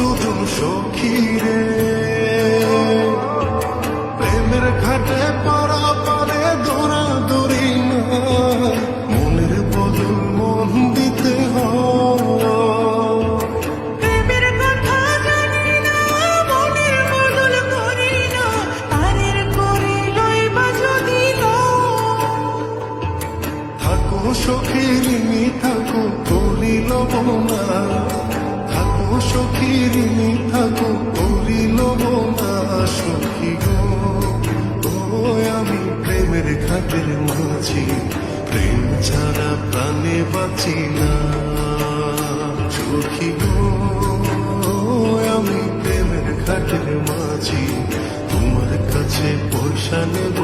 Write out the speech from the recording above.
শুধু সখী রে, প্রেমের ঘাটে পারা পারে দৌড়াদৌড়ি না, মনের বদল মন দিতে হয়। প্রেমের কথা জানি না, মনের বদল করি না, তারের করে লইবা যদি থাকো সখী ঋণী থাকো করিল না, থাকো সখী ঋণী থাকো করিল না। সখী গো আমি প্রেমের ঘাটের মাঝি, প্রেম ছাড়া প্রাণে বাঁচি না। সখী গো আমি প্রেমের ঘাটের মাঝি, তোমার কাছে পয়সা নেব